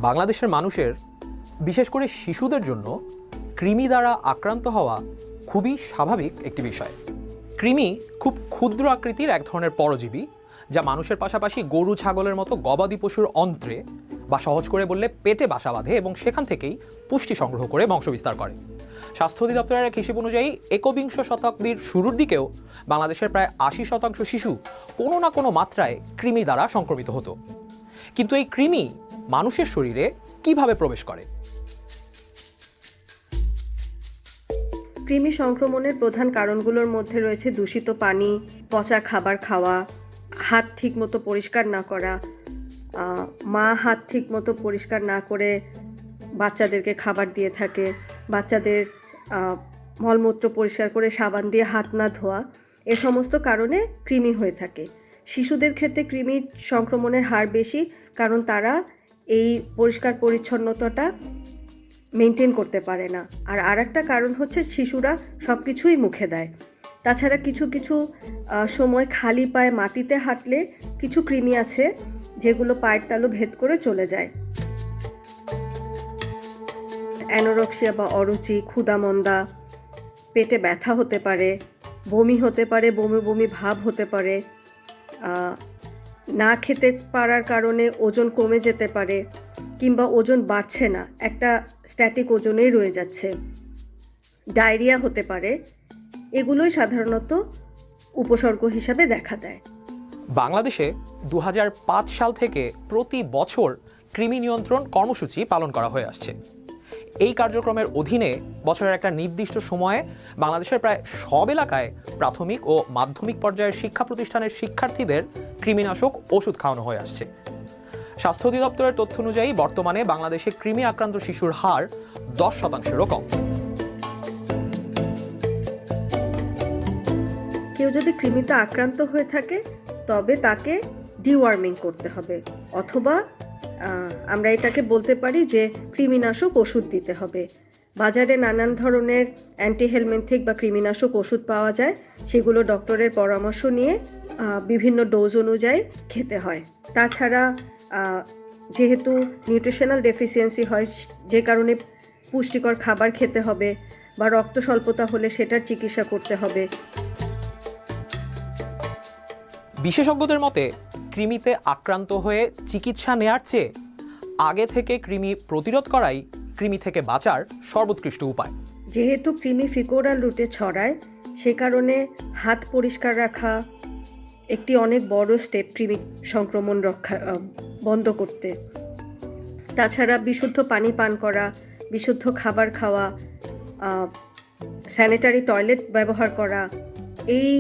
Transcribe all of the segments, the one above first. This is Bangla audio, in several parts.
বাংলাদেশের মানুষের, বিশেষ করে শিশুদের জন্য কৃমি দ্বারা আক্রান্ত হওয়া খুবই স্বাভাবিক একটি বিষয়। কৃমি খুব ক্ষুদ্র আকৃতির এক ধরনের পরজীবী, যা মানুষের পাশাপাশি গরু ছাগলের মতো গবাদি পশুর অন্ত্রে বা সহজ করে বললে পেটে বাসা বাঁধে এবং সেখান থেকেই পুষ্টি সংগ্রহ করে বংশবিস্তার করে। স্বাস্থ্য অধিদপ্তরের এক হিসেব অনুযায়ী একবিংশ শতাব্দীর শুরুর দিকেও বাংলাদেশের প্রায় ৮০% শিশু কোনো না কোনো মাত্রায় কৃমি দ্বারা সংক্রমিত হতো। কিন্তু এই কৃমি মানুষের শরীরে কিভাবে প্রবেশ করে? কৃমি সংক্রমণের প্রধান কারণগুলোর মধ্যে রয়েছে দূষিত পানি, পচা খাবার খাওয়া, হাত ঠিকমতো পরিষ্কার না করা, মা হাত ঠিকমতো পরিষ্কার না করে বাচ্চাদেরকে খাবার দিয়ে থাকে, বাচ্চাদের মলমূত্র পরিষ্কার করে সাবান দিয়ে হাত না ধোয়া, এ সমস্ত কারণে কৃমি হয়ে থাকে। শিশুদের ক্ষেত্রে কৃমি সংক্রমণের হার বেশি, কারণ তারা এই পরিষ্কার পরিচ্ছন্নতাটা মেনটেন করতে পারে না। আর একটা কারণ হচ্ছে শিশুরা সব কিছুই মুখে দেয়। তাছাড়া কিছু কিছু সময় খালি পায়ে মাটিতে হাঁটলে কিছু কৃমি আছে যেগুলো পায়ের তালু ভেদ করে চলে যায়। অ্যানোরেক্সিয়া বা অরুচি, ক্ষুধামন্দা, পেটে ব্যথা হতে পারে, বমি হতে পারে, বমি বমি ভাব হতে পারে, না খেতে পারার কারণে ওজন কমে যেতে পারে, কিংবা ওজন বাড়ছে না, একটা স্ট্যাটিক ওজনেই রয়ে যাচ্ছে, ডায়রিয়া হতে পারে। এগুলোই সাধারণত উপসর্গ হিসাবে দেখা দেয়। বাংলাদেশে ২০০৫ সাল থেকে প্রতি বছর কৃমি নিয়ন্ত্রণ কর্মসূচি পালন করা হয়ে আসছে। এই কার্যক্রমের অধীনে বছরের একটা নির্দিষ্ট সময়ে বাংলাদেশের প্রায় সব এলাকায় প্রাথমিক ও মাধ্যমিক পর্যায়ের শিক্ষা প্রতিষ্ঠানের শিক্ষার্থীদের কৃমিনাশক ওষুধ খাওয়ানো হয়ে আসছে। স্বাস্থ্য অধিদপ্তরের তথ্য অনুযায়ী বর্তমানে বাংলাদেশে কৃমি আক্রান্ত শিশুর হার 10%-এরও কম। কেউ যদি কৃমিতে আক্রান্ত হয়ে থাকে তবে তাকে ডিওয়ার্মিং করতে হবে, অথবা আমরা এটাকে বলতে পারি যে কৃমিনাশক ওষুধ দিতে হবে। বাজারে নানান ধরনের অ্যান্টিহেলমিন্থিক বা কৃমিনাশক ওষুধ পাওয়া যায়, সেগুলো ডক্টরের পরামর্শ নিয়ে বিভিন্ন ডোজ অনুযায়ী খেতে হয়। তাছাড়া যেহেতু নিউট্রিশনাল ডেফিসিয়েন্সি হয়, যে কারণে পুষ্টিকর খাবার খেতে হবে, বা রক্ত স্বল্পতা হলে সেটার চিকিৎসা করতে হবে। বিশেষজ্ঞদের মতে কৃমিতে আক্রান্ত হয়ে চিকিৎসা নেয়ার চেয়ে আগে থেকে কৃমি প্রতিরোধ করাই কৃমি থেকে বাঁচার সর্বোৎকৃষ্ট উপায়। যেহেতু কৃমি ফিকোরাল রুটে ছড়ায়, সে কারণে হাত পরিষ্কার রাখা একটি অনেক বড় স্টেপ কৃমি সংক্রমণ বন্ধ করতে। তাছাড়া বিশুদ্ধ পানি পান করা, বিশুদ্ধ খাবার খাওয়া, স্যানিটারি টয়লেট ব্যবহার করা, এই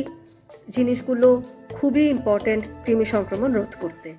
জিনিসগুলো খুবই ইম্পর্ট্যান্ট কৃমি সংক্রমণ রোধ করতে।